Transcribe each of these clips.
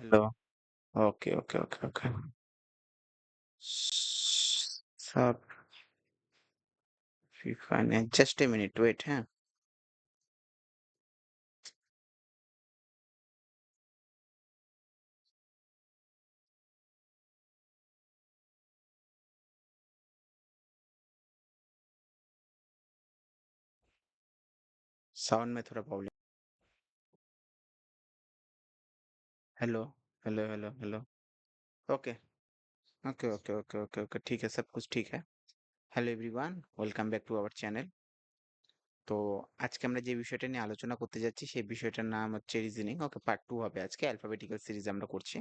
Hello. Okay. Sub fine. Just a minute. Wait, huh? Sound में थोड़ा problem. Hello. Hello. Okay. Okay. ठीक है, सब कुछ ठीक है. Hello everyone, welcome back to our channel. তো আজকে আমরা যে বিষয়টা নিয়ে আলোচনা করতে যাচ্ছি সেই বিষয়টার নাম হচ্ছে রিজনিং. ওকে, পার্ট 2 হবে আজকে. অ্যালফাবেটিক্যাল সিরিজ আমরা করছি.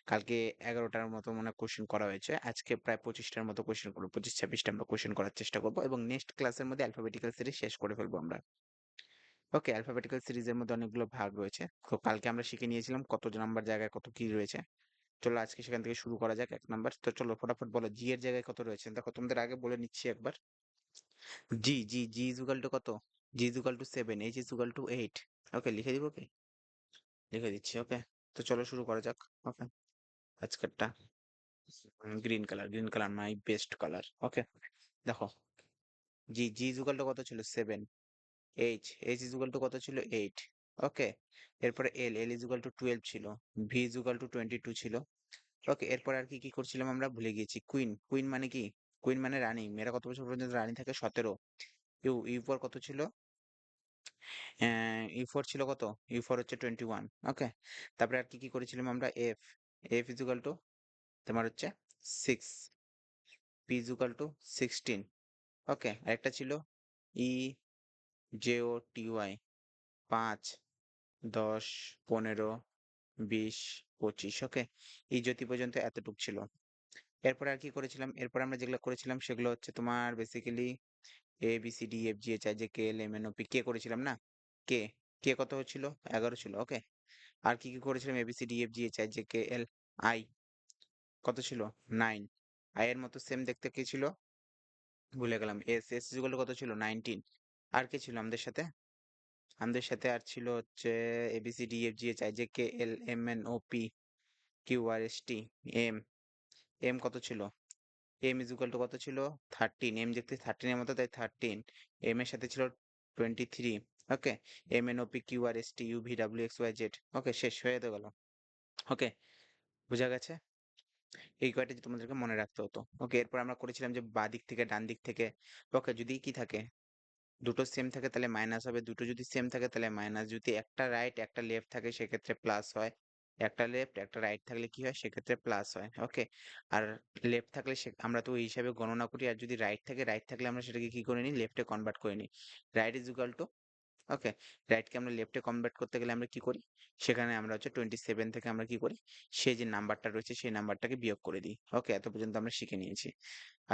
কালকে 11টার মতো মনে হয় কোশ্চেন করা হয়েছে. আজকে প্রায় 25টার মতো কোশ্চেন করবো. 25-26টা আমরা কোশ্চেন করার চেষ্টা করবো এবং নেক্সট ক্লাসের মধ্যে অ্যালফাবেটিক্যাল সিরিজ শেষ করে ফেলবো আমরা. ওকে, অ্যালফাবেটিক্যাল সিরিজের মধ্যে অনেকগুলো ভাগ রয়েছে. তো কালকে আমরা শিখে নিয়েছিলাম কত নাম্বার জায়গায় কত কি রয়েছে. চলো আজকে সেখান থেকে শুরু করা যাক. 1 নাম্বার, তো চলো ফটাফট বলো জি এর জায়গায় কত রয়েছে. দেখো তোমাদের আগে বলে নিচ্ছি একবার. জি ইজ ইকুয়াল টু কত? G is equal to 7, H is equal to 8. Okay, লিখে দিব কি? লিখে দিচ্ছি. ওকে, তো চলো শুরু করা যাক. ওকে, আজকেরটা green colour my best colour. Okay, দেখো. জি ইজ ইকুয়াল টু কত ছিল? 7. এইচ ইজ ইকুয়াল টু কত ছিল? 8. ওকে, এরপরে এল ইজ ইকুয়াল টু 12 ছিল. ভি ইজ ইকুয়াল টু 22 ছিল. ওকে, এরপর আর কি কি করছিলাম আমরা ভুলে গিয়েছি. কুইন মানে কি? কুইন মানে রানী. মেয়েরা কত বছর পর্যন্ত রানী থাকে? 17. ইউ ফর কত ছিল? ইউ ফর ছিল কত? ইউ ফর হচ্ছে 21. ওকে, তারপরে আর কি কি করেছিলাম আমরা? এফ ইজ ইকুয়াল টু তোমার হচ্ছে 6. P is equal two 16. ওকে, আরেকটা ছিল ই জে ও টি ওয়াই. 5, 10, 15, 20, 25. ওকে, এই জ্যোতি পর্যন্ত এতটুক ছিল. এরপরে আর কি করেছিলাম? এরপর আমরা যেগুলো করেছিলাম সেগুলো হচ্ছে তোমার basically A B C D F G H I J K L M N O P. K করেছিলাম না? কে কে কত হচ্ছিল? 11 ছিল. ওকে, আর কি কি করেছিলাম? A B C D F G H I J K L. I কত ছিল? 9. আই এর মতো সেম দেখতে কি ছিল? ভুলে গেলাম. এস যেগুলো কত ছিল? 19. আর কে ছিল আমাদের সাথে? আমাদের সাথে আর ছিল হচ্ছে A B C D F G H I J K L M N O P Q R S T. M M কত ছিল? এম ইজ ইকুয়াল টু কত ছিল? 13. এম দেখতে 13 এর মতো, তাই 13. এম এর সাথে ছিল 23. Okay, M N O P Q R S T U V W X Y Z. Okay, শেষ হয়ে তো গেল. ওকে, বোঝা গেছে? এই কয়টা যে তোমাদেরকে মনে রাখতে হতো. ওকে, এরপর আমরা করেছিলাম যে বাঁ দিক থেকে ডান দিক থেকে. ওকে, যদি কি থাকে? দুটো সেম থাকে তাহলে মাইনাস হবে. দুটো যদি সেম থাকে তাহলে মাইনাস. যদি একটা রাইট একটা লেফট থাকে সেক্ষেত্রে প্লাস হয়. একটা লেফট একটা রাইট থাকলে কি হয়? সেক্ষেত্রে প্লাস হয়. ওকে, আর লেফট থাকলে আমরা তো ওই হিসাবে গণনা করি. আর যদি রাইট থাকলে আমরা সেটাকে কি করে নিই? লেফটে কনভার্ট করে নিই. রাইট ইজ ইকুয়াল টু, ওকে, রাইটকে আমরা লেফটে কনভার্ট করতে গেলে আমরা কি করি? সেখানে আমরা হচ্ছে 27 থেকে আমরা কি করি? সেই যে নাম্বারটা রয়েছে সেই নাম্বারটাকে বিয়োগ করে দিই. ওকে, এত পর্যন্ত আমরা শিখে নিয়েছি.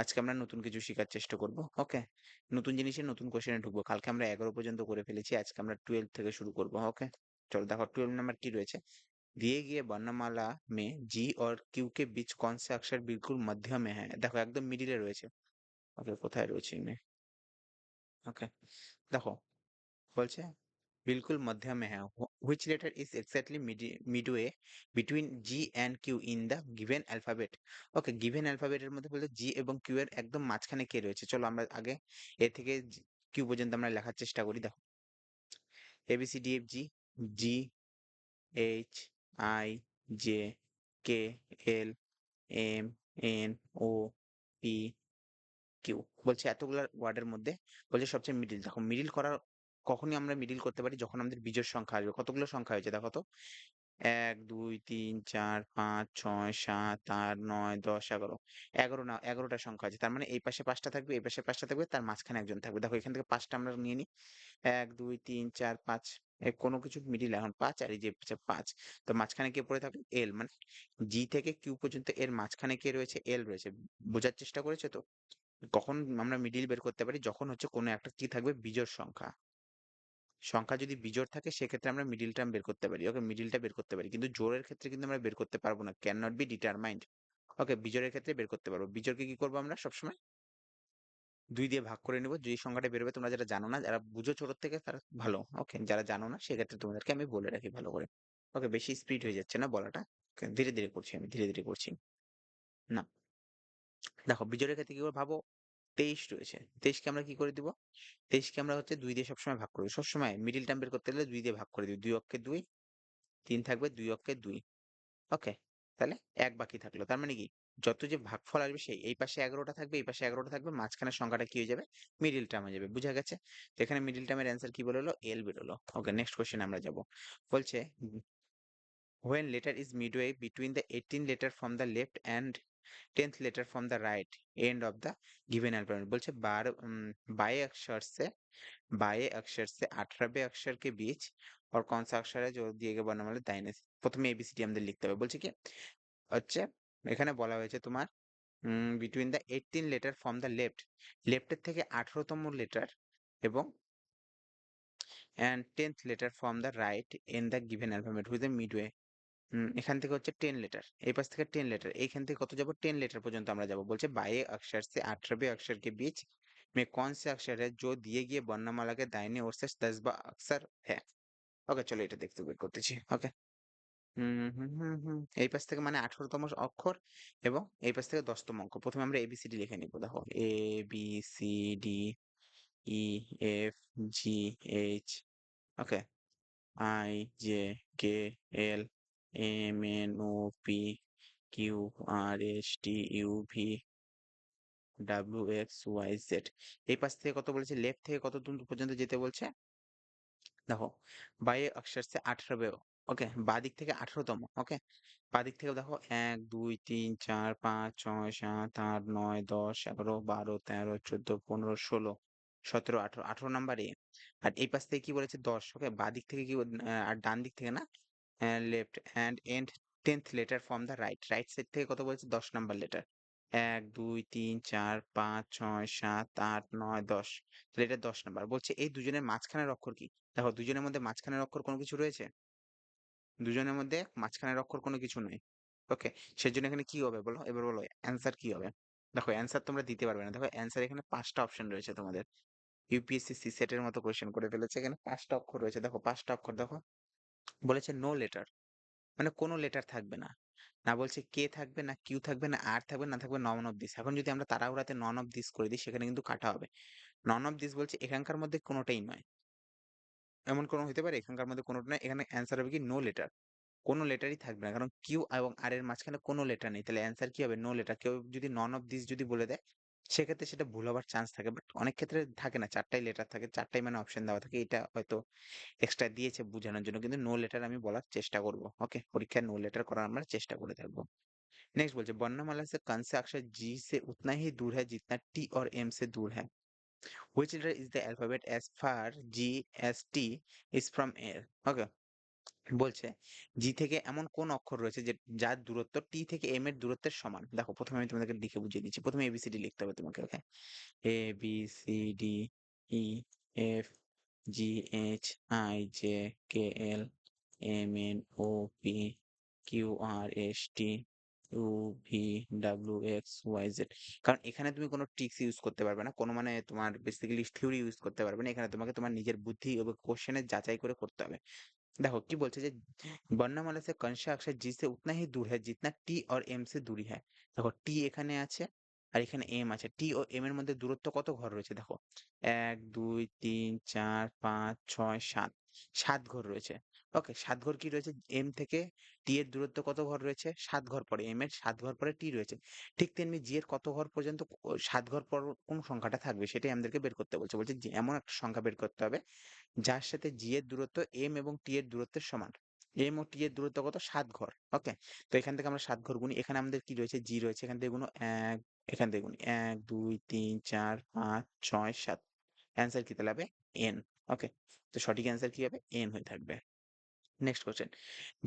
আজকে আমরা নতুন কিছু শেখার চেষ্টা করব. ওকে, নতুন জিনিসের নতুন কোশ্চেনে ঢুকবো. কালকে আমরা 11 পর্যন্ত করে ফেলেছি. আজকে আমরা 12 থেকে শুরু করব. ওকে, চলো দেখো 12 নাম্বার কি রয়েছে. दिए गए वर्णमाला में जी और क्यू के बीच कौन से अक्षर बिल्कुल मध्य में है? দেখো একদম মিডিলে রয়েছে. ওকে, কোথায় রয়েছে? ওকে, দেখো বলছে बिल्कुल मध्य में है. Which letter is exactly midway between G and Q in the given alphabet? Okay, given alphabet এর মধ্যে বলতে G এবং Q এর একদম মাঝখানে কে রয়েছে? চলো আমরা আগে এ থেকে কিউ পর্যন্ত আমরা লেখার চেষ্টা করি. দেখো A B C D F G. G, H, I, J, K, L, M, N, O, P, Q. বলছে এতগুলা ওয়ার্ডের মধ্যে বলছে সবচেয়ে মিডিল. দেখো মিডিল করার কখনই আমরা মিডিল করতে পারি যখন আমাদের বিজোড় সংখ্যা আসবে. কতগুলো সংখ্যা হয়েছে দেখো তো? 1, 2, 3, 4, 5, 6, 7, 8, 9, 10, 11. 11 না, 11টা সংখ্যা আছে. তার মানে এই পাশে 5টা থাকবে, এই পাশে 5টা থাকবে, তার মাঝখানে একজন থাকবে. দেখো এখান থেকে 5টা আমরা নিয়ে নিই. 1, 2, 3, 4, 5. কোনো কিছু মিডিল এখন 5, আর এই যে 5. তো মাঝখানে কে পড়ে থাকবে? এল. মানে জি থেকে কিউ পর্যন্ত এর মাঝখানে কে রয়েছে? এল রয়েছে. বোঝার চেষ্টা করেছো তো? কখন আমরা মিডিল বের করতে পারি? যখন হচ্ছে কোনো একটা কি থাকবে? বিজোড় সংখ্যা. সংখ্যা যদি বিজোড় থাকে সেক্ষেত্রে আমরা মিডিল টার্ম বের করতে পারি. ওকে, মিডিলটা বের করতে পারি, কিন্তু জোড়ের ক্ষেত্রে কিন্তু আমরা বের করতে পারবো না. Can not be determined. Okay, বিজোড়ের ক্ষেত্রে বের করতে পারবো. বিজোড়কে কি করবো আমরা সবসময়? 2 দিয়ে ভাগ করে নেবো. যে সংখ্যাটা বেরোবে, তোমরা যারা জানো না, যারা বুঝো ছোট থেকে তারা ভালো. ওকে, যারা জানো না সেক্ষেত্রে তোমাদেরকে আমি বলে রাখি ভালো করে. ওকে, বেশি স্পিড হয়ে যাচ্ছে না বলাটা? ওকে, ধীরে, ধীরে করছি আমি, ধীরে, ধীরে করছি। না, দেখো বিজোড় রেখা থেকে এবার ভাবো ২৩ রয়েছে। ২৩ কে আমরা কি করে দিব? ২৩ কে আমরা হচ্ছে ২ দিয়ে সবসময় ভাগ করব। সবসময় মিডল টার্ম বের করতে গেলে ২ দিয়ে ভাগ করে দিই। ২ অক্ষে ২, ৩ থাকবে ২ অক্ষে ২। ওকে? তাহলে ১ বাকি থাকলো। তার মানে কি? যত যে ভাগফল আসবে সেই এই পাশে ১১ টা থাকবে, এই পাশে ১১ টা থাকবে, মাঝখানের সংখ্যাটা কি হয়ে যাবে? মিডল টার্ম হয়ে যাবে। বুঝা গেছে? তো এখানে মিডল টার্মের অ্যান্সার কি বেরোলো? L বেরোলো। ওকে, নেক্সট কোয়েশ্চেন আমরা যাব। বলছে when letter is midway between the 18 letter from the left and 10th letter from the right end of the given alphabet बोलছে बाएं अक्षर से 18वें अक्षर के बीच और कौन सा अक्षर है जो दिए गए वर्णमाला दाहिने से প্রথমে এবিসিডি আমাদের লিখতে হবে বলছে কি হচ্ছে এখানে বলা হয়েছে তোমার between the 18 letter from the লেফটের থেকে 18তম লেটার এবং tenth letter from the right in the given alphabet which the midway এখান থেকে হচ্ছে 10 লেটার এই পাশ থেকে 10 লেটার এইখান থেকে কত যাব 10 লেটার পর্যন্ত আমরা যাব বলছে बाएं अक्षर से 18वें अक्षर के बीच में कौन से अक्षर है जो दिए गए वर्णमाला के दाहिने ओर से 10वां अक्षर है ওকে চলো এটা দেখতে বের করতেছি ওকে এই পাশ থেকে মানে 18তম অক্ষর এবং এই পাশ থেকে 10তম অঙ্ক প্রথমে আমরা এবিসিডি লিখে নিব দেখো A B C D E F G H okay I J K L M N O P Q R S T U V W X Y Z এই পাশ থেকে কত বলেছে লেফট থেকে কত দূর পর্যন্ত যেতে বলছে দেখো বাই অক্ষর সে 18 ওকে বাঁ দিক থেকে 18তম ওকে বাঁ দিক থেকে দেখো 1 2 3 4 5 6 7 8 9 10 11 12 13 14 15 16 17 18 18 নাম্বারে আর এই পাশ থেকে কি বলেছে 10 ওকে বাঁ দিক থেকে কি আর ডান দিক থেকে না left and end 10th letter from the right side থেকে কত বলেছে 10 নাম্বার লেটার 1 2 3 4 5 6 7 8 9 10 তাহলে এটা 10 নাম্বার বলছে এই দুজনের মাঝখানের অক্ষর কি দেখো দুজনের মধ্যে মাঝখানের অক্ষর কোনো কিছু রয়েছে দুজনের মধ্যে মাঝখানের অক্ষর কোনো কিছু নেই ওকে সেজন্য এখানে কি হবে বলো এবার বলো অ্যান্সার কি হবে দেখো অ্যান্সার তোমরা দিতে পারবে না দেখো অ্যান্সার এখানে 5টা অপশন রয়েছে তোমাদের ইউপিএসসি সিসেট এর মতো কোশ্চেন করে ফেলেছে এখানে 5টা অক্ষর রয়েছে দেখো 5টা অক্ষর দেখো বলেছে নো লেটার মানে কোনো লেটার থাকবে না না বলছে কে থাকবে না কিউ থাকবে না আর থাকবে না থাকবে নন অফ দিস এখন যদি আমরা তাড়াহুড়াতে নন অফ দিস করে দিই সেখানে কিন্তু কাটা হবে নন অফ দিস বলছে এখানকার মধ্যে কোনোটাই নয় এমন কোনো হতে পারে এখানকার মধ্যে কোনোটা নয় এখানে অ্যান্সার হবে কি নো লেটার কোনো লেটারই থাকবে না কারণ কিউ এবং আর এর মাঝখানে কোনো লেটার নেই তাহলে অ্যান্সার কি হবে নো লেটার কেউ যদি নন অফ দিস যদি বলে দেয় সেক্ষেত্রে সেটা ভুল হওয়ার চান্স থাকে বাট অনেক ক্ষেত্রে থাকে না চারটাই লেটার থাকে চারটাই মানে অপশন দেওয়া থাকে এটা হয়তো এক্সট্রা দিয়েছে বোঝানোর জন্য কিন্তু নো লেটার আমি বলার চেষ্টা করব ওকে परीक्षाয় नो लेटर করার আমরা চেষ্টা করে থাকবো नेक्स्ट बोलছে वर्णमाला से कौन सा अक्षर जी से उतना ही दूर है जितना टी और एम से दूर है which letter is the alphabet as far g as t is from a ওকে বলছে জি থেকে এমন কোন অক্ষর রয়েছে যে যার দূরত্ব টি থেকে এম এর দূরত্বের সমান দেখো প্রথমে আমি তোমাদেরকে লিখে বুঝিয়ে দিচ্ছি প্রথমে এবিসিডি লিখতে হবে তোমাকে okay A B C D E F G H I J K L M N O P Q R S T U V W X Y Z কারণ এখানে তুমি কোনো ট্রিক্স ইউজ করতে পারবে না কোনো মানে তোমার বেসিক্যালি থিওরি ইউজ করতে পারবে না এখানে তোমাকে তোমার নিজের বুদ্ধি এবং কোশ্চেনের যাচাই করে করতে হবে देखो কি বলছে যে বর্ণমালা से कौन सा अक्षर जी से उतना ही दूर है जितना टी और एम से दूरी है দেখো টি এখানে আছে আর এখানে এম আছে টি ও এম এর মধ্যে দূরত্ব কত ঘর রয়েছে দেখো 1 2 3 4 5 6 7 7 ঘর রয়েছে ওকে 7 ঘর কি রয়েছে এম থেকে টি এর দূরত্ব কত ঘর রয়েছে 7 ঘর পরে এম এর 7 ঘর পরে টি রয়েছে ঠিক তেমনি জি এর কত ঘর পর্যন্ত 7 ঘর পর কোন সংখ্যাটা থাকবে সেটাই আমাদেরকে বের করতে বলছে বলছে যে এমন একটা সংখ্যা বের করতে হবে যার সাথে জি এর দূরত্ব এম এবং টি এর দূরত্বের সমান এম ও টি এর দূরত্ব কত 7 ঘর ওকে তো এখান থেকে আমরা 7 ঘর গুনি এখানে আমাদের কি রয়েছে জি রয়েছে এখান থেকে গুনো 1 এখান থেকে গুনি 1 2 3 4 5 6 7 অ্যান্সার কি তাহলে হবে এন ওকে তো সঠিক অ্যান্সার কি হবে এন হয়ে থাকবে नेक्स्ट क्वेश्चन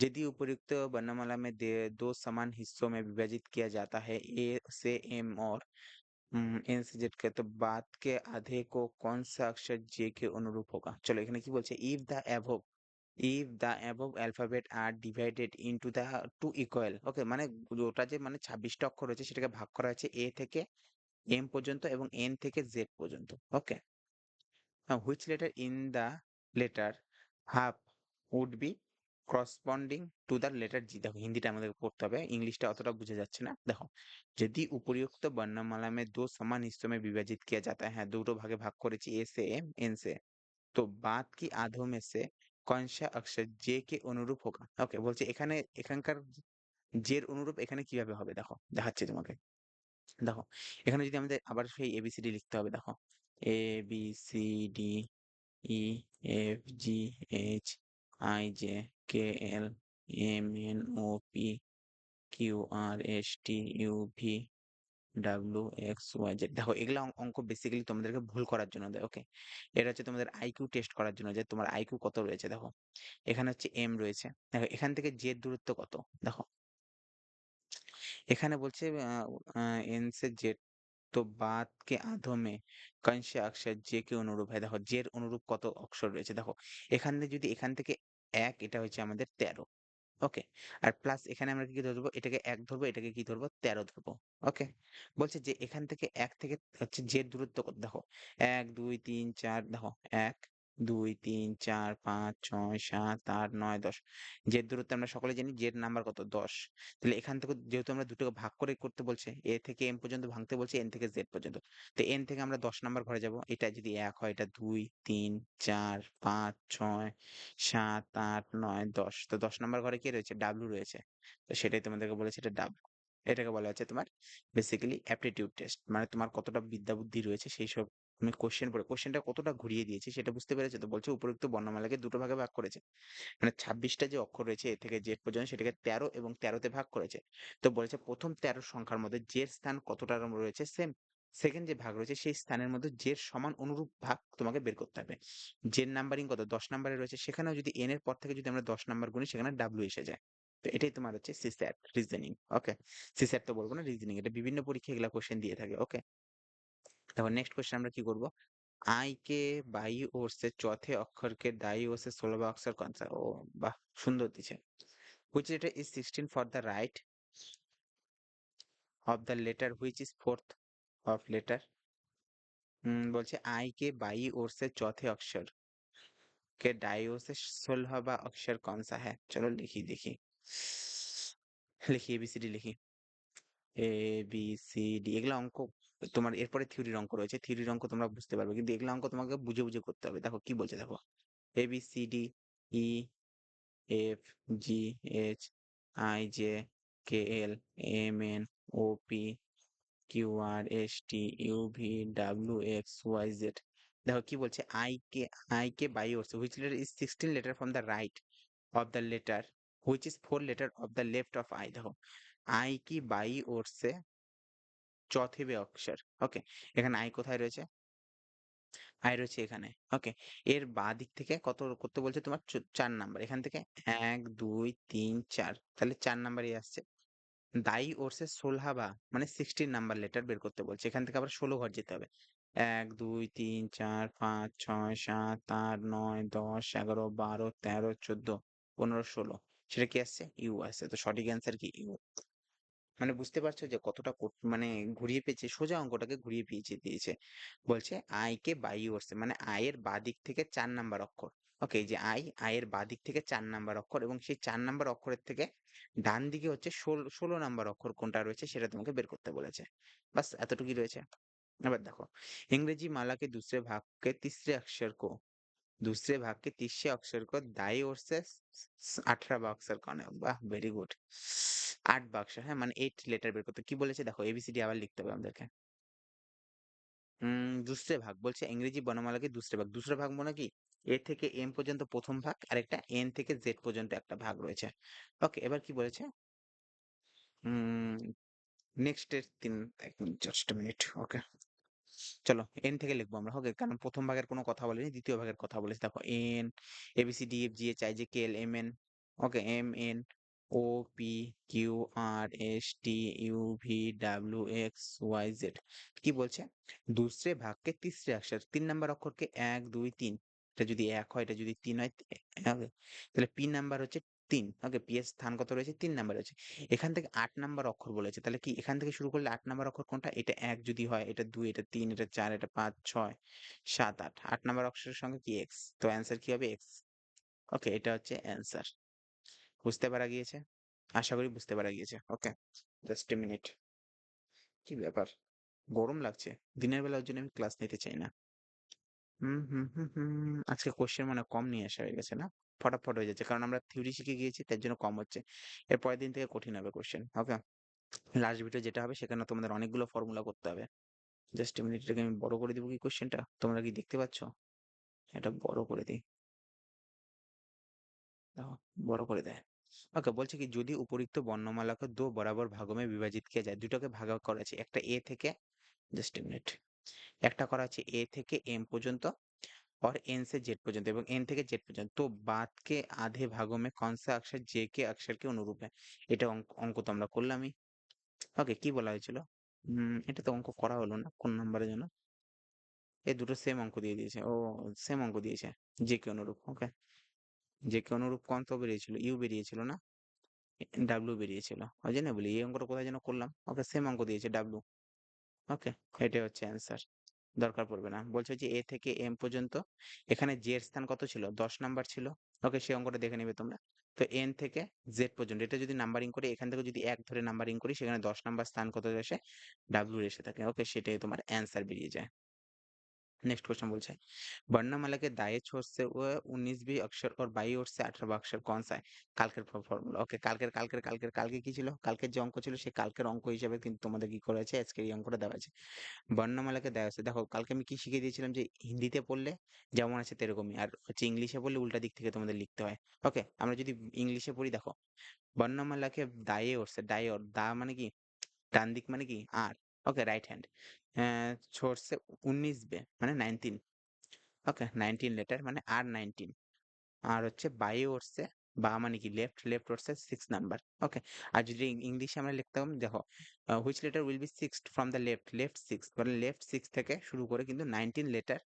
यदि उपयुक्त वर्णमाला में दो समान हिस्सों में विभाजित किया जाता है ए से एम और एन से जेड के तो बात के आधे को कौन सा अक्षर जे के अनुरूप होगा चलो এখানে কি বলছে if the above alphabet are divided into the two equal ওকে মানে ওটা যে মানে 26টা অক্ষর রয়েছে সেটাকে ভাগ করা হয়েছে এ থেকে এম পর্যন্ত এবং এন থেকে জেড পর্যন্ত okay which letter in the letter half would be corresponding to the letter G. দেখো হিন্দিটা আমাদের পড়তে হবে, ইংলিশটা অতটা বোঝা যাচ্ছে না। দেখো, যদি উপরিউক্ত वर्णमाला में दो समान हिस्सों में विभाजित किया जाता है, হ্যাঁ দুটো ভাগে ভাগ করেছি, ए से एम एन से, तो बाद की आधों में से कौन सा अक्षर जे के অনুরূপ होगा। ওকে, বলছে এখানে এখানকার জের অনুরূপ এখানে কিভাবে হবে, দেখো দেখাচ্ছি তোমাকে। দেখো, এখানে যদি আমাদের আবার সেই এবিসিডি লিখতে হবে, দেখো A B C D E F G H I J K L M N O P Q R S T U V W X Y Z. দেখো এগুলা অঙ্ক বেসিক্যালি তোমাদেরকে ভুল করার জন্য দেয়। ওকে, এটা হচ্ছে তোমাদের আইকিউ টেস্ট করার জন্য, যে তোমার আইকিউ কত রয়েছে। দেখো এখানে হচ্ছে এম রয়েছে, দেখো এখান থেকে জেড দূরত্ব কত। দেখো এখানে বলছে এন সে জেড, তো বাদ কে আধো মে কौन से अक्षर जे के অনুরূপ হয়। দেখো জের অনুরূপ কত অক্ষর রয়েছে। দেখো এখানে যদি এখান থেকে এক, এটা হচ্ছে আমাদের 13। ওকে, আর প্লাস এখানে আমরা কি ধরবো, এটাকে এক ধরবো, এটাকে কি ধরবো 13 ধরবো। ওকে, বলছে যে এখান থেকে এক থেকে হচ্ছে জের দূরত্ব কত। দেখো 1 2 3 4, দেখো 1 2 3 4 5 6 7 8 9 10। জের দূরত্ব আমরা সকলে জানি, জের নাম্বার কত 10। তাহলে এখান থেকে যেহেতু আমরা দুটোকে ভাগ করে করতে বলছে, এ থেকে এম পর্যন্ত ভাঙতে বলছে, এন থেকে জেড পর্যন্ত, তো এন থেকে আমরা 10 নাম্বার ঘরে যাব। এটা যদি এক হয়, এটা 2 3 4 5 6 7 8 9 10, তো 10 নাম্বার ঘরে কে রয়েছে, ডাব্লু রয়েছে। তো সেটাই তোমাদেরকে বলেছে, এটা ডাব্লু। এটাকে বলা হচ্ছে তোমার বেসিক্যালি অ্যাপটিটিউড টেস্ট, মানে তোমার কতটা বিদ্যা বুদ্ধি রয়েছে সেই সব। তুমি কোশ্চেন পড়ে কোশ্চেনটা কতটা ঘুরিয়ে দিয়েছে সেটা বুঝতে পেরেছো। তো বলছে উপরোক্ত বর্ণমালাকে দুটো ভাগে ভাগ করেছে, মানে 26টা যে অক্ষর রয়েছে এ থেকে জেড পর্যন্ত, সেটাকে 13 এবং 13তে ভাগ করেছে। তো বলেছে প্রথম 13 সংখ্যার মধ্যে জের স্থান কতটা রয়েছে সেম, সেকেন্ড যে ভাগ রয়েছে সেই স্থানের মধ্যে জের সমান অনুরূপ ভাগ তোমাকে বের করতে হবে। জের নাম্বারিং কত 10 নাম্বারে রয়েছে, সেখানেও যদি এন এর পর থেকে যদি আমরা 10 নাম্বার গুনি, সেখানে ডাব্লিউ এসে যায়। তো এটাই তোমার হচ্ছে সিস্যাট রিজনিং। ওকে, সিস্যাট তো বলবো না, রিজনিং, এটা বিভিন্ন পরীক্ষায় এগুলা কোশ্চেন দিয়ে থাকে। ওকে, তারপর নেক্সট কোশ্চেন আমরা কি করব, आई के बाई ओर से चौथे अक्षर के दाई ओर से 16वां अक्षर कौन सा। ও বাহ, সুন্দর দিছে। which letter is 16 for the right of the letter which is fourth of letter। বলছে आई के बाई ओर से चौथे अक्षर के दाई ओर से 16वां अक्षर कौन सा है। चलो लिखी देखी, লিখি এবিসিডি লিখি, এ বি সি ডি। এগুলা অঙ্ক তোমার এরপরে থিওরির অঙ্ক রয়েছে, থিওরির অঙ্ক তোমরা বুঝতে পারবে, কিন্তু এগুলা অঙ্ক তোমাকে বুঝে বুঝে করতে হবে। দেখো কি বলছে, দেখো A B C D E F G H I J K L M N O P Q R S T U V W X Y Z. দেখো কি বলছে, আই কে বাই ওর से which letter is 16 letter from the right of the letter which is 4 letter of the left of I। দেখো आई की by ओर से चौथे वे अक्षर। ওকে, এখানে আই কোথায় রয়েছে, আয় রয়েছে এখানে। ওকে, এর বাঁ দিক থেকে কত করতে বলছে তোমার 4 নাম্বার, এখান থেকে 1 2 3 4, তাহলে 4 নাম্বারই আসছে। দাই ওর সে সোলহাবা মানে 16 নাম্বার লেটার বের করতে বলছে, এখান থেকে আবার 16 ঘর যেতে হবে। 1 2 3 4 5 6 7 8 9 10 11 12 13 14 15 সেটা কি আসছে, ইউ আসছে। তো সঠিক অ্যান্সার কি ইউ। মানে বুঝতে পারছো যে কতটা মানে ঘুরিয়ে পেয়েছে, সোজা অঙ্কটাকে ঘুরিয়ে পেয়েছে দিয়েছে। বলছে আই কে বাই ওরসে, মানে আয়ের বাদিক থেকে 4 নাম্বার অক্ষর। ওকে, এই যে আয়ের বাদিক থেকে 4 নাম্বার অক্ষর, এবং সেই 4 নাম্বার অক্ষরের থেকে ডান দিকে হচ্ছে 16 নাম্বার অক্ষর কোনটা রয়েছে সেটা তোমাকে বের করতে বলেছে। বাস এতটুকুই রয়েছে। এবার দেখো, इंग्रेजी माला के दूसरे भाग के तीसरे अक्षर को दाई ओर से 18वां अक्षर कौन है। বাহ, ভেরি গুড। 8 বাক্স, হ্যাঁ মানে 8 লেটার বের করতে কি বলেছে, দেখো এবিসিডি আবার লিখতে হবে আমাদেরকে। দুসরে ভাগ বলছে ইংরেজি বর্ণমালাকে দুসরে ভাগ মানে কি, এ থেকে এম পর্যন্ত প্রথম ভাগ, আর একটা এন থেকে জেড পর্যন্ত একটা ভাগ রয়েছে। ওকে, এবার কি বলেছে, উম নেক্সট এর তিন, এক মিনিট, জাস্ট মিনিট। ওকে, চলো এন থেকে লিখবো আমরা। ওকে, কারণ প্রথম ভাগের কোনো কথা বলেনি, দ্বিতীয় ভাগের কথা বলেছে। দেখো N A B C D F G H I J K L M N. Okay, M N O P Q R S T U V W X Y Z. কি বলছে, दूसरे भाग के तीसरे अक्षर 3 নাম্বার অক্ষরকে 1 2 3, এটা যদি এক হয়, এটা যদি তিন হয়, হবে। তাহলে পি নাম্বার হচ্ছে 3। ওকে, পি এর স্থান কত রয়েছে, 3 নাম্বার রয়েছে। এখান থেকে 8 নাম্বার অক্ষর বলেছে, তাহলে কি এখান থেকে শুরু করলে 8 নাম্বার অক্ষর কোনটা, এটা এক যদি হয়, এটা 2, এটা 3, এটা 4, এটা 5 6 7 8, 8 নাম্বার অক্ষরের সঙ্গে কি এক্স, তো অ্যান্সার কি হবে এক্স। ওকে, এটা হচ্ছে অ্যান্সার। বুঝতে পারা গিয়েছে? আশা করি বুঝতে পারা গিয়েছে। ওকে, জাস্ট এ মিনিট। কি ব্যাপার? গরম লাগছে। দিনের বেলা ওর জন্য আমি ক্লাস নিতে চাই না। আজকে কোয়েশ্চেন মানে কম নিয়ে আসা হয়ে গেছে না? ফটাফট হয়ে যাচ্ছে। কারণ আমরা থিওরি শিখে গিয়েছি তার জন্য কম হচ্ছে। এর পরের দিন থেকে কঠিন হবে কোয়েশ্চেন। ওকে? লাস্ট ভিডিও যেটা হবে সেখানে তোমাদের অনেকগুলো ফর্মুলা করতে হবে। জাস্ট a মিনিট, এটাকে আমি বড় করে দিব কি কোয়েশ্চেনটা? তোমরা কি দেখতে পাচ্ছ? এটা বড় করে দিই। দেখো, বড় করে দেয়। ওকে, বলছে কি যদি উপরিক্ত বর্ণমালা को दो बराबर भागों में विभाजित किया যায়, দুটোকে ভাগ করা আছে। একটা এ থেকে, জাস্ট a মিনিট। একটা করা আছে এ থেকে এম পর্যন্ত और एन से जेड पर्यंत এবং एन থেকে জেড পর্যন্ত। তো बाद के आधे भागों में कौन सा अक्षर जे के अक्षर के अनुरूप है? এটা অঙ্ক তো আমরা করলামই। ওকে, কি বলা হয়েছিল? এটা তো অঙ্ক করা হলো না। কোন নাম্বারের জন্য? এই দুটো সেম অঙ্ক দিয়ে দিয়েছে। ও, সেম অঙ্ক দিয়েছে। যে কে অনুরূপ। ওকে, যে কে অনুরূপ কোন তো বেরিয়েছিল? ইউ বেরিয়েছিল না? ডাব্লিউ বেরিয়েছিল। ওই জন্য বলি এই অঙ্কটা কোথায় যেন করলাম। ওকে, সেম অঙ্ক দিয়েছে ডাব্লিউ। ওকে, এটাই হচ্ছে অ্যান্সার। দরকার পড়বে না। বলছে যে এ থেকে এম পর্যন্ত, এখানে জে এর স্থান কত ছিল? 10 নাম্বার ছিল। ওকে, সেই অঙ্কটা দেখে নেবে তোমরা। তো এন থেকে জেড পর্যন্ত এটা যদি নাম্বারিং করি, এখান থেকে যদি 1 ধরে নাম্বারিং করি, সেখানে 10 নাম্বার স্থান কত এসে ডাব্লিউ এসে থাকে। ওকে, সেটাই তোমার অ্যান্সার বেরিয়ে যায়। नेक्स्ट क्वेश्चन बोलছে वर्णमाला के दाएं छोर से वो 19वीं अक्षर और बाईं ओर से 18वां अक्षर कौन सा है? কালকের ফর্মুলা। ওকে, কালকে কি ছিল? কালকের যে অঙ্ক ছিল সেই কালকের অঙ্ক হিসেবে কিন্তু তোমাদের কি করেছে, আজকে এই অঙ্কটা দেওয়া আছে। বর্ণমালাকে দেওয়া আছে। দেখো, কালকে আমি কি শিখিয়ে দিয়েছিলাম যে হিন্দিতে পড়লে যেমন আছে তেরকমই, আর হচ্ছে ইংলিশে পড়লে উল্টা দিক থেকে তোমাদের লিখতে হয়। ওকে, আমরা যদি ইংলিশে পড়ি, দেখো বর্ণমালাকে দায়ে ওর সে, দায়ে ওর, দা মানে কি ডান দিক মানে কি আর। ওকে, রাইট হ্যান্ড। छोर से 19 বে মানে 19। ওকে, 19 লেটার মানে আর 19। আর হচ্ছে বাই ওরসে, বা মানে কি লেফট, লেফট ওরসে 6 নাম্বার। ওকে, আর যদি ইংলিশে আমরা লিখতাম, দেখো which letter will be sixth from the left, left 6 মানে লেফট 6 থেকে শুরু করে কিন্তু 19 letter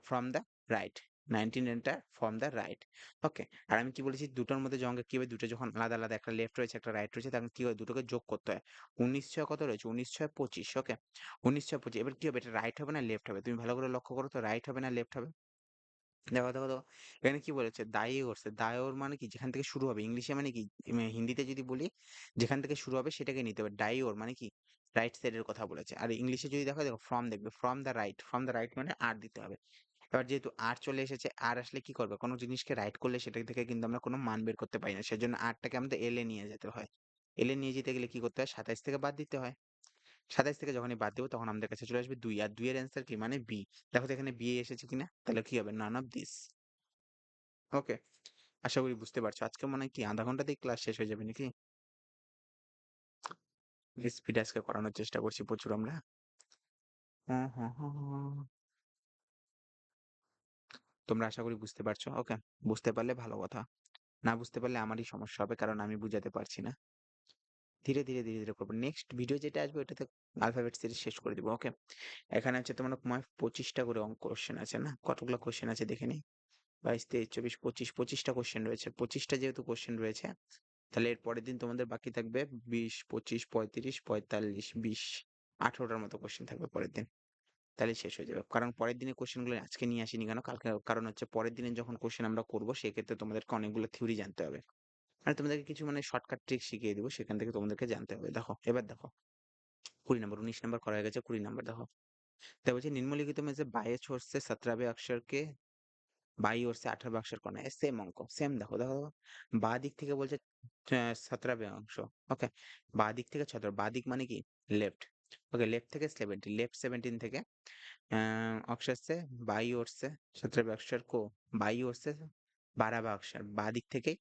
from the right, 19 letter from the right. Okay, আর আমি কি বলেছি, দুটোর মধ্যে যখন কি হবে, দুটো যখন আলাদা আলাদা, একটা লেফট রয়েছে একটা রাইট রয়েছে, তখন কি হয়, দুটোকে যোগ করতে হয়। 19 কত রয়েছে? 19 25। ওকে, 19 25, এবার কি হবে, এটা রাইট হবে না লেফট হবে? তুমি ভালো করে লক্ষ্য করো তো, রাইট হবে না লেফট হবে? দেখো, এখানে কি বলেছে? দায়ী করছে। দায়র মানে কি? যেখান থেকে শুরু হবে। ইংলিশে মানে কি? হিন্দিতে যদি বলি, যেখান থেকে শুরু হবে সেটাকে নিতে হবে। ডাইওর মানে কি? রাইট সাইডের কথা বলেছে। আর ইংলিশে যদি দেখো ফ্রম দেখবে, from the right, from the right মানে আর দিতে হবে। এবার যেহেতু আর চলে এসেছে, আর আসলে কি করবে? কোনো জিনিসকে রাইট করলে সেটা থেকে কিন্তু আমরা কোনো মান বের করতে পারি না। সেজন্য আরটাকে আমাদের এল এ নিয়ে যেতে হয়। এল এ নিয়ে যেতে গেলে কি করতে হয়? 27 থেকে বাদ দিতে হয়। 27 থেকে যখনই বাদ দেব তখন আমাদের কাছে চলে আসবে 2, আর 2 এর অ্যান্সার কি? মানে বি। দেখো তো এখানে বি এসেছে কিনা? তাহলে কি হবে? None of this. ওকে, আশা করি বুঝতে পারছো। আজকে মনে হয় কি আধা ঘন্টাতেই ক্লাস শেষ হয়ে যাবে নাকি? স্পিড আজকে করানোর চেষ্টা করছি প্রচুর আমরা। হুম, হুম, হুম, হুম। তোমরা আশা করি বুঝতে পারছো। ওকে, বুঝতে পারলে ভালো কথা। না বুঝতে পারলে আমারই সমস্যা হবে, কারণ আমি বুঝাতে পারছি না। ধীরে ধীরে করবো। নেক্সট ভিডিও যেটা আসবে ওটাতে অ্যালফাবেট সিরিজ শেষ করে দিব। ওকে, এখানে হচ্ছে তোমার 25টা করে অঙ্ক কোশ্চেন আছে না? কতগুলো কোশ্চেন আছে দেখে নিই। 22, 23, 24, 25, 25টা কোশ্চেন রয়েছে। 25টা যেহেতু কোশ্চেন রয়েছে, তাহলে এর পরের দিন তোমাদের বাকি থাকবে 20, 25, 35, 45, 20, 18টার মতো কোশ্চেন থাকবে পরের দিন। তাহলেই শেষ হয়ে যাবে। কারণ পরের দিনের কোশ্চেনগুলো আজকে নিয়ে আসিনি কেন? কালকে, কারণ হচ্ছে পরের দিনে যখন কোশ্চেন আমরা করব সেক্ষেত্রে তোমাদেরকে অনেকগুলো থিওরি জানতে হবে। মানে তোমাদেরকে কিছু মানে শর্টকাট ট্রিক শিখিয়ে দিব, সেখান থেকে তোমাদেরকে জানতে হবে। দেখো, এবার দেখো 20 নাম্বার, 19 নাম্বার করা হয়ে গেছে, 20 নাম্বার দেখো। তাই বলছে निम्नलिखित में से बाह्य छोर से 17वें अक्षर के बाईं ओर से 18वां अक्षर कौन है? সেম অঙ্ক, সেম। দেখো, বাঁ দিক থেকে বলছে 17 অংশ। ওকে, বাঁ দিক থেকে 17, বাঁ দিক মানে কি? লেফট। ওকে, লেফট থেকে 70, লেফট 17 থেকে अक्षर से बाईं ओर से 17वें अक्षर को बाईं ओर से 12वां अक्षर, বাঁ দিক থেকে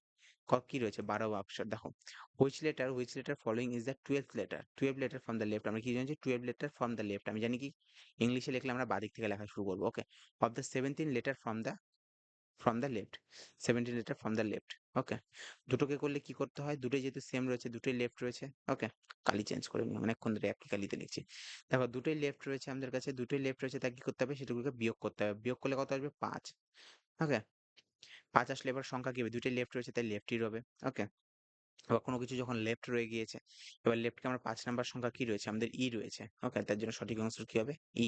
কি রয়েছে? 12वां অক্ষর। দেখো, which letter following is the 12th letter? 12 letter from the left, আমরা কি জানি? 12 letter from the left আমি জানি কি? ইংলিশে লিখলে আমরা বাঁ দিক থেকে লেখা শুরু করবো। ওকে, of the 17 letter from the left, 17 letter from the left. ওকে, দুটোকে করলে কি করতে হয়? দুটোই যেহেতু সেম রয়েছে, দুটোই লেফট রয়েছে। ওকে, কালি চেঞ্জ করে নিই, অনেকক্ষণ ধরে একই কালিতে লিখছি। দেখো, দুটোই লেফট রয়েছে আমাদের কাছে, দুটোই লেফট রয়েছে, তাই কি করতে হবে? সেটাগুলোকে বিয়োগ করতে হবে। বিয়োগ করলে কত আসবে? 5। ওকে, 5 আসলে এবার সংখ্যা কি হবে? দুটোই লেফট রয়েছে তাই লেফটই রবে। ওকে, আবার কোনো কিছু যখন লেফট রয়ে গিয়েছে, এবার লেফটকে আমরা 5 নাম্বার সংখ্যা কি রয়েছে? আমাদের ই রয়েছে। ওকে, তার জন্য সঠিক আনসার কি হবে? ই।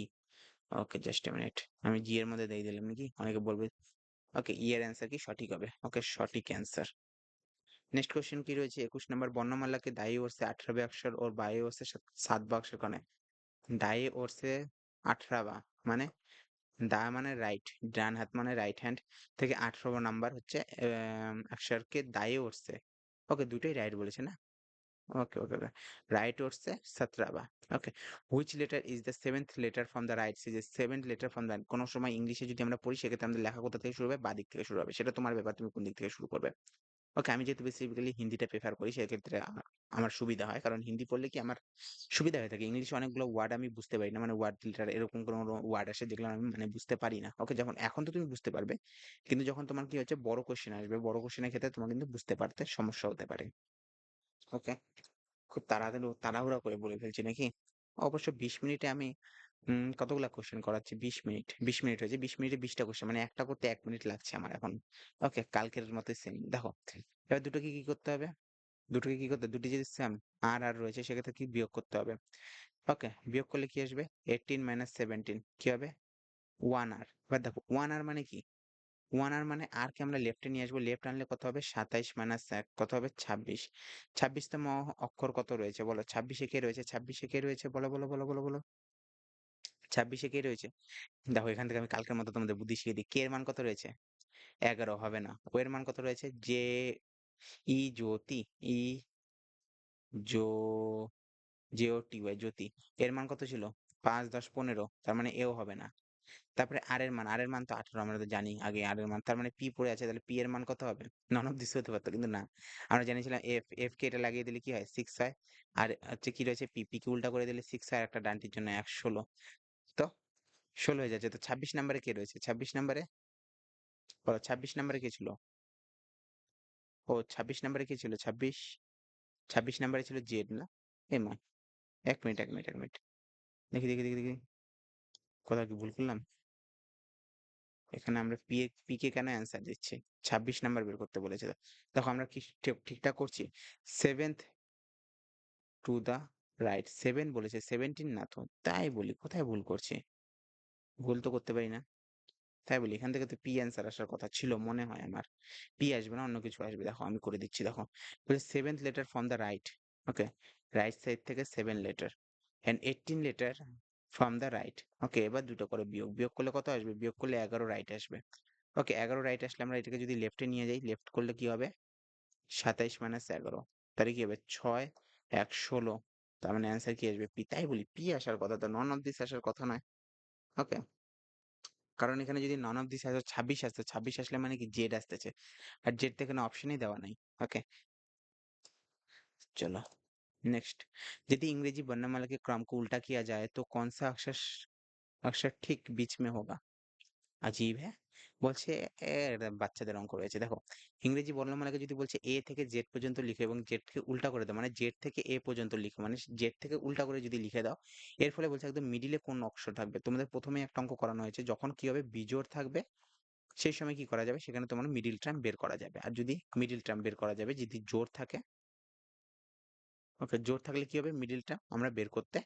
ওকে, জাস্ট এ মিনিট, আমি জি এর মধ্যে দিয়ে দিলাম নাকি? অনেকে বলবে। ওকে, ই এর অ্যান্সার কি? সঠিক হবে। ওকে, সঠিক অ্যান্সার। नेक्स्ट क्वेश्चन की রয়েছে 21 नंबर वर्णमाला के दाईं ओर से 18वें अक्षर और बाएं ओर से 7वां अक्षर कौन है? दाएं ओर से 18वां মানে দা মানে রাইট, ডান হাত মানে রাইট হ্যান্ড থেকে 18 নাম্বার হচ্ছে অক্ষরকে দায়ে উঠছে। ওকে, দুটোই রাইট বলেছে না? ওকে ওকে ওকে, রাইট উঠছে 17 okay. Which letter is the seventh letter from the right side? Seventh letter from the, কোনো সময় ইংলিশে যদি আমরা পড়ি সেক্ষেত্রে আমাদের লেখা কোথা থেকে শুরু হবে? বাঁ দিক থেকে শুরু হবে। সেটা তোমার ব্যাপার, তুমি কোন দিক থেকে শুরু করবে। ওকে, আমি যেহেতু বেসিক্যালি হিন্দিটা প্রেফার করি সেক্ষেত্রে আমার সুবিধা হয়, কারণ হিন্দি পড়লে কি আমার সুবিধা হয়ে থাকে। ইংলিশে অনেকগুলো ওয়ার্ড আমি বুঝতে পারি না, মানে ওয়ার্ড লিটার এরকম কোনো ওয়ার্ড আসে যেগুলো আমি মানে বুঝতে পারি না। ওকে, যখন এখন তো তুমি বুঝতে পারবে, কিন্তু যখন তোমার কি হচ্ছে বড় কোশ্চেন আসবে, বড় কোশ্চেনের ক্ষেত্রে তোমার কিন্তু বুঝতে পারতে সমস্যা হতে পারে। ওকে, খুব তাড়াহুড়া করে বলে ফেলছি নাকি? অবশ্য 20 মিনিটে আমি কতগুলা কোশ্চেন করাচ্ছি? 20 মিনিট, 20 মিনিট হয়েছে, 20 মিনিটে 20টা কোশ্চেন, মানে একটা করতে 1 মিনিট লাগছে আমার এখন। ওকে, কালকের মতোই সেম। দেখো, এবার দুটোকে কি করতে হবে? দুটোকে কি করতে, দুটি যদি সেম আর আর রয়েছে সেক্ষেত্রে কি বিয়োগ করতে হবে। ওকে, বিয়োগ করলে কি আসবে? 18 মাইনাস 17 কি হবে? 1 আর। এবার দেখো 1 আর মানে কি? 1 আর মানে আর কে আমরা লেফটে নিয়ে আসবো, লেফট আনলে কত হবে? 27 মাইনাস 1 কত হবে? 26। 26তম অক্ষর কত রয়েছে বলো? 26-এ কে রয়েছে? 26-এ কে রয়েছে? বলো বলো বলো বলো বলো। 26-এ কে রয়েছে? দেখো, এখান থেকে আমি কালকের মতো তোমাদের বুদ্ধি শিখিয়ে দিই। কে এর মান কত রয়েছে? 11 হবে না। ও এর মান কত রয়েছে? জ্যোতি, ই জো JOTY জ্যোতি। এর মান কত ছিল? 5, 10, 15, তার মানে এও হবে না। তারপরে আর এর মান তো 18, আমরা তো জানি আগে আর এর মান, তার মানে পি পড়ে আছে, তাহলে পি এর মান কত হবে? নন অফ দিস হতে পারতো, কিন্তু না। আমরা জানিয়েছিলাম এফ কে এটা লাগিয়ে দিলে কি হয়? 6 হয়। আর হচ্ছে কি রয়েছে? পি কে উল্টা করে দিলে 6 হয়, আর একটা ডানটির জন্য 1, 16। তো 16 হয়ে যাচ্ছে। তো 26 নাম্বারে কে রয়েছে? 26 নাম্বারে বলো, 26 নাম্বারে কে ছিল? ও 26 নাম্বারে কে ছিল? 26 নাম্বারে ছিল জেড না? এ মা, 1 মিনিট 1 মিনিট 1 মিনিট, দেখি দেখি দেখি দেখি, কোথাও কি ভুল করলাম? এখানে আমরা পি কে কেন অ্যান্সার দিচ্ছি? 26 নাম্বার বের করতে বলেছে। দেখো আমরা কি ঠিকঠাক করছি? সেভেন্থ টু দা রাইট, 7 বলেছে, 17 না তো। তাই বলি কোথায় ভুল করছি? ভুল তো করতে পারি না। তাই বলি এখান থেকে তো পি অ্যান্সার আসার কথা ছিল মনে হয় আমার। পি আসবে না, অন্য কিছু আসবে। দেখো আমি করে দিচ্ছি, দেখো বলে seventh letter from the right. Okay, right side থেকে 7 letter and 18 letter from the right. Okay, এবার দুটো করে বিয়োগ, বিয়োগ করলে কত আসবে? বিয়োগ করলে 11 রাইট আসবে। ওকে, 11 রাইট আসলে আমরা এটাকে যদি লেফটে নিয়ে যাই, লেফট করলে কি হবে? 27 মাইনাস 11, তাহলে কি হবে? 6, 1, 16। তার মানে অ্যান্সার কি আসবে? পি। তাই বলি পি আসার কথা, তো নন অফ দিস আসার কথা নয়। ওকে, কারণ এখানে যদি নন অফ দিস আসে 26 আসছে, 26 আসলে মানে কি জেড আসতেছে, আর জেড তো এখানে অপশনই দেওয়া নাই। ওকে, चलो नेक्स्ट। यदि अंग्रेजी वर्णमाला के क्रम को उल्टा किया जाए तो कौन सा अक्षर ठीक बीच में होगा? अजीब है। বলছে বাচ্চাদের অঙ্ক রয়েছে। দেখো, ইংরেজি বর্ণমালাকে যদি বলছে এ থেকে জেড পর্যন্ত লিখো এবং জেডকে উল্টা করে দাও, মানে জেড থেকে এ পর্যন্ত লিখো, মানে জেড থেকে উল্টা করে যদি লিখে দাও, এর ফলে বলছে একদম মিডিলে কোন অক্ষর থাকবে। তোমাদের প্রথমে একটা অঙ্ক করানো হয়েছে, যখন কি হবে বিজোড় থাকবে সেই সময় কি করা যাবে? সেখানে তোমার মিডিল টার্ম বের করা যাবে। আর যদি মিডিল টার্ম বের করা যাবে, যদি জোড় থাকে, ওকে, জোড় থাকলে কি হবে? মিডল টার্ম আমরা বের করতে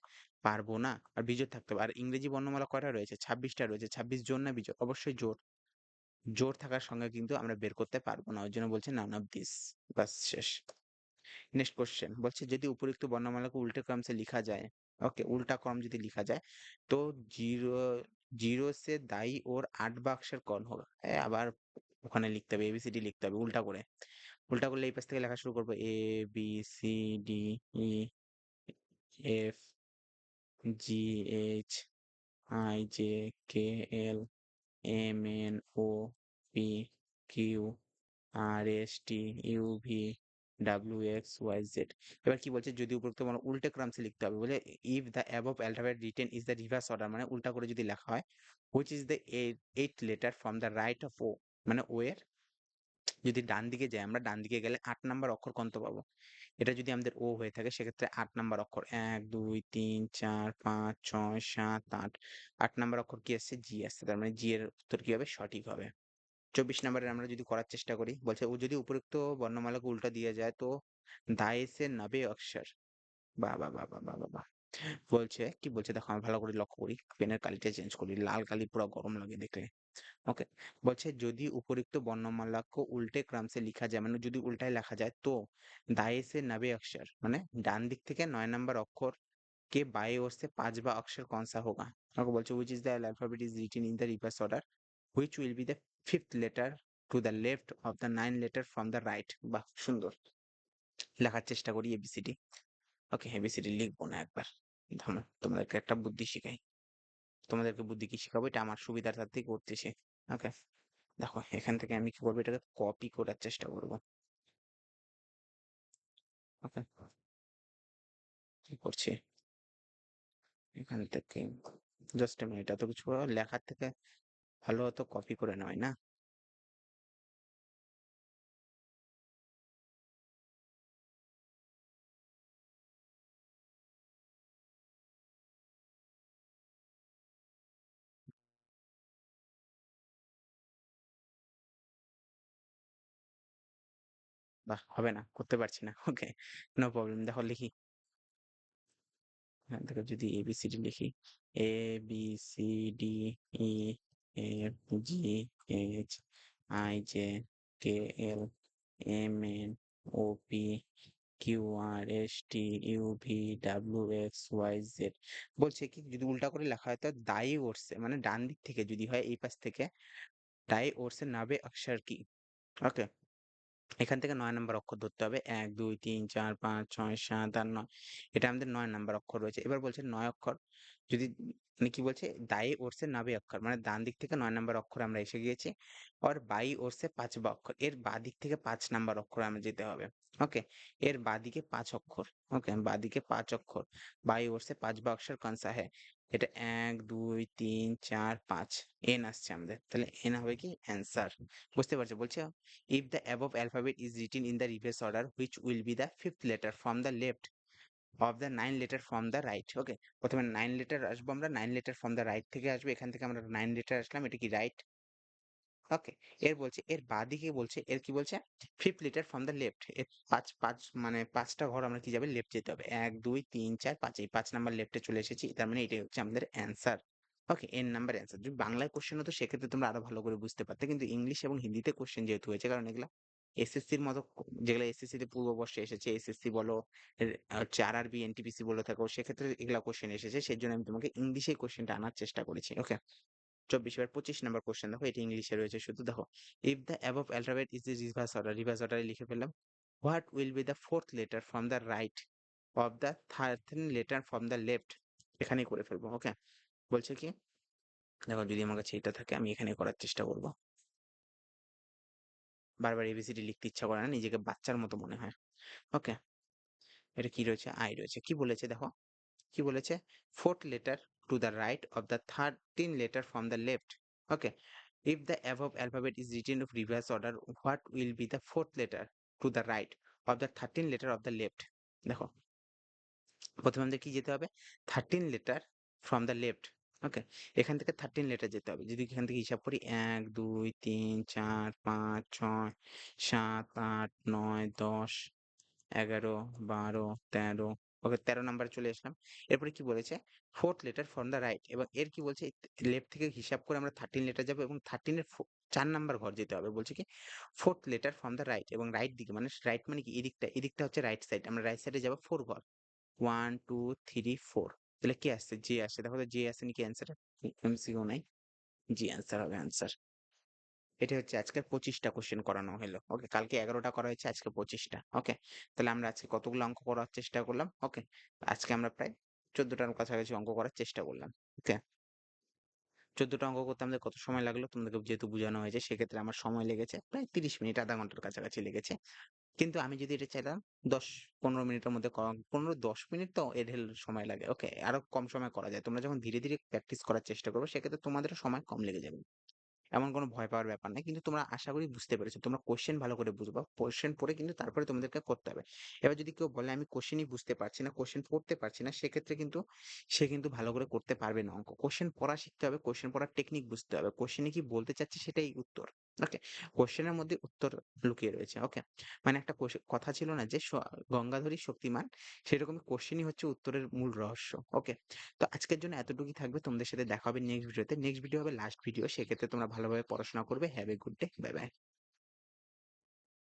পারবো না, আর বিজোড় থাকতে হবে। আর ইংরেজি বর্ণমালা কয়টা রয়েছে? 26টা রয়েছে। 26 জোড় না বিজোড়? অবশ্যই জোড়। জোড় থাকার সঙ্গে কিন্তু আমরা বের করতে পারবো না, ওই জন্য বলছে নান অফ দিস। বাস শেষ। नेक्स्ट क्वेश्चन বলছে যদি উপযুক্ত বর্ণমালাকে উল্টো क्रम से लिखा जाए, ओके, उल्टा क्रम যদি লিখা যায় তো জিরো জিরো সে দাई और 8वां अक्षर कौन होगा? আবার ওখানে লিখতে হবে, এবিসিডি লিখতে হবে উল্টা করে। উল্টা করলে এই পাশ থেকে লেখা শুরু করবো, ABCDEF GHIJKLMNOPQRSTUVWXYZ। এবার কি বলছে? যদি উপরোক্ত মানে উল্টে ক্রমে লিখতে হবে, বলে if the above alphabet written is the reverse order, মানে উল্টা করে যদি লেখা হয়, which is the eight letter from the right of O, মানে ও এর যদি ডান দিকে যাই, আমরা ডান দিকে গেলে 8 নাম্বার অক্ষর কোনটা পাবো? এটা যদি আমাদের ও হয়ে থাকে সেক্ষেত্রে 8 নাম্বার অক্ষর 1, 2, 3, 4, 5, 6, 7, 8, 8 নাম্বার অক্ষর কি আসছে? জি আসছে, তার মানে জি এর উত্তর কি হবে? সঠিক হবে। 24 নাম্বারের আমরা যদি করার চেষ্টা করি, বলছে ও যদি উপরোক্ত বর্ণমালাকে উল্টা দিয়ে যায় তো দায়ে সে 90 অক্ষর। বাহ বাহ বাহ বাহ বাহ বাহ বাহ। বলছে কি বলছে দেখো, আমি ভালো করে লক্ষ্য করি, পেনের কালিটা চেঞ্জ করি, লাল কালি পুরো গরম লাগে দেখলে। ওকে, বলছে যদি উপরিক্ত বর্ণমালাক্য উল্টে ক্রম से लिखा जाए মানে যদি উল্টায় লেখা যায় তো दाएं से 90 अक्षर মানে ডান দিক থেকে 9 নাম্বার অক্ষর के बाएं ओर से 5वां अक्षर कौन सा होगा? আমাকে বলছে which is the alphabet is written in the reverse order which will be the fifth letter to the left of the 9 letter from the right। বাহ সুন্দর, লেখার চেষ্টা করি এবিসিডি। ওকে, এবিসিডি লিখবো না একবার, থামো তোমাদেরকে একটা বুদ্ধি শিখাই। তোমাদেরকে বুদ্ধি কি শিখাবো, এটা আমার সুবিধার্থেই করতেছি। ওকে, দেখো এখান থেকে আমি কি করবো, এটাকে কপি করার চেষ্টা করবো। ওকে, কি করছি এখান থেকে, জাস্ট মিনিট, এত কিছু লেখার থেকে ভালো হতো কপি করে নেওয়াই না। বাহ, হবে না, করতে পারছি না। Okay, no problem. দেখো লিখি, এখান থেকে যদি এবিসিডি লিখি, A B C D E F G H I J K L M N O P Q R S T U V W X Y Z. বলছে কি যদি উল্টা করে লেখা হয় তো দাই ওর সে মানে ডান দিক থেকে যদি হয় এই পাশ থেকে দাই ওর সে নাবে অক্ষর কি। ওকে, এখান থেকে ৯ নাম্বার অক্ষর ধরতে হবে। ১, ২, ৩, ৪, ৫, ৬, ৭, ৮, ৯। এটা আমাদের ৯ নাম্বার অক্ষর রয়েছে। এবার বলছে ৯ অক্ষর যদি মানে কি বলছে দাएं ओर से ৯বে অক্ষর মানে ডান দিক থেকে ৯ নাম্বার অক্ষরে আমরা এসে গিয়েছি। और बाईं ओर से ৫वा অক্ষর, এর বাঁদিক থেকে ৫ নাম্বার অক্ষরে আমরা যেতে হবে। ওকে, এর বাঁদিকে ৫ অক্ষর। ওকে, বাঁদিকে ৫ অক্ষর। बाईं ओर से ৫वा অক্ষর कौन सा है? এটা ১, ২, ৩, ৪, ৫ এন আসছে আমাদের। তাহলে এন হবে কি অ্যান্সার। বুঝতে পারছো? বলছে if the above alphabet is written in the reverse order which will be the fifth letter from the left of the 9 letter from the right। ওকে, প্রথমে 9 লেটার আসবো আমরা, 9 লেটার from the right থেকে আসবে, এখান থেকে আমরা 9 লেটার আসলাম, এটা কি রাইট? ওকে, এর বলছে এর বাঁদিকে বলছে এর কি বলছে fifth letter from the left, এর পাঁচ মানে ৫টা ঘর আমরা কি যাবে লেফট যেতে হবে। ১, ২, ৩, ৪, ৫, এই ৫ নাম্বার লেফটে চলে এসেছি, তার মানে এটাই হচ্ছে আমাদের অ্যান্সার। ওকে, এন নাম্বার অ্যান্সার। যদি বাংলায় কোশ্চেন হতো সেক্ষেত্রে তোমরা আরো ভালো করে বুঝতে পারতে, কিন্তু ইংলিশ এবং হিন্দিতে কোশ্চেন যেহেতু হয়েছে, কারণ এগুলা এসএসসির মতো যেগুলো এসএসসি তে পূর্ববর্ষে এসেছে, এসএসসি বলো হচ্ছে আরআরবি এনটিপিসি বলে থাকো, সেক্ষেত্রে এগুলা কোশ্চেন এসেছে, সেই জন্য আমি তোমাকে ইংলিশে কোশ্চেনটা আনার চেষ্টা করেছি। ওকে, ২৪ এবার ২৫ নাম্বার কোশ্চেন দেখো, এটা ইংলিশে রয়েছে শুধু। দেখো if the above alphabet is the reverse order, reverse অর্ডারে লিখে ফেললাম। What will be the fourth letter from the right of the 13 letter from the left, এখানেই করে ফেলবো। ওকে, বলছে কি দেখো যদি আমার কাছে এটা থাকে আমি এখানে করার চেষ্টা করব। বারবার এবিসিডি লিখতে ইচ্ছা করে না, নিজেকে বাচ্চার মতো মনে হয়। ওকে, এটা কি রয়েছে, আই রয়েছে। কি বলেছে দেখো, কি বলেছে fourth letter to the right of the 13 letter from the left। Okay, if the above alphabet is written in reverse order what will be the fourth letter to the right of the 13 letter of the left। দেখো প্রথমে আমাদের কি যেতে হবে 13 letter from the left. ওকে, এখান থেকে 13 letter যেতে হবে। যদি এখান থেকে হিসাব করি ১, ২, ৩, ৪, ৫, ৬, ৭, ৮, ৯, ১০, ১১, ১২, ১৩। ওকে, ১৩ নাম্বারে চলে আসলাম। এরপরে কি বলেছে fourth letter from the right, এবং এর কি বলছে লেফট থেকে হিসাব করে আমরা 13 লেটার যাবো এবং 13 এর ৪ নাম্বার ঘর যেতে হবে। বলছে কি fourth letter from the right, এবং রাইট দিকে মানে রাইট মানে কি এদিকটা, এদিকটা হচ্ছে রাইট সাইড, আমরা রাইট সাইডে যাবো 4 ঘর। 1, 2, 3, 4। তাহলে কি আসছে, জে আসছে। দেখো তো জে আসেনি কি অ্যান্সার, এমসিকিউ নাই, জি অ্যান্সার হবে অ্যান্সার। এটা হচ্ছে আজকের 25টা কোশ্চেন করানো হলো। ওকে, কালকে 11টা করা হয়েছে, আজকে 25টা। ওকে, তাহলে আমরা আজকে কতগুলো অঙ্ক করার চেষ্টা করলাম। ওকে, আজকে আমরা প্রায় 14টার কাছাকাছি অঙ্ক করার চেষ্টা করলাম। ওকে, 14টা অঙ্ক করতে আমাদের কত সময় লাগলো তোমাদেরকে যেহেতু বোঝানো হয়েছে, সেক্ষেত্রে আমার সময় লেগেছে প্রায় 30 মিনিট, আধা ঘন্টার কাছাকাছি লেগেছে। কিন্তু আমি যদি এটা চাইতাম ১০-১৫ মিনিটের মধ্যে ১৫-১০ মিনিট তো এর সময় লাগে। ওকে, আরো কম সময় করা যায়। তোমরা যখন ধীরে ধীরে প্র্যাকটিস করার চেষ্টা করবে সেক্ষেত্রে তোমাদেরও সময় কম লেগে যাবে। এমন কোনো ভয় পাওয়ার ব্যাপার নাই। কিন্তু তোমরা আশা করি বুঝতে পেরেছো। তোমরা কোয়েশ্চেন ভালো করে বুঝবা। কোয়েশ্চেন পড়ে কিন্তু তারপরে তোমাদেরকে করতে হবে। এবার যদি কেউ বলে আমি কোয়েশ্চেনই বুঝতে পারছি না, কোয়েশ্চেন পড়তে পারছি না, সেক্ষেত্রে কিন্তু সে কিন্তু ভালো করে করতে পারবে না অঙ্ক। কোয়েশ্চেন পড়া শিখতে হবে, কোয়েশ্চেন পড়ার টেকনিক বুঝতে হবে। কোয়েশ্চেনে কি বলতে চাচ্ছে সেটাই উত্তর। ওকে? কোয়েশ্চেনের মধ্যে উত্তর লুকিয়ে রয়েছে। ওকে? মানে একটা কথা ছিল না যে গঙ্গাধরই শক্তিমান, সেরকমই কোয়েশ্চেনই হচ্ছে উত্তরের মূল রহস্য। ওকে? তো আজকের জন্য এতটুকুই থাকবে। তোমাদের সাথে দেখা হবে নেক্সট ভিডিওতে। নেক্সট ভিডিও হবে লাস্ট ভিডিও। সেক্ষেত্রে তোমরা ভালোভাবে পড়াশোনা করবে। Have a good day. Bye, by.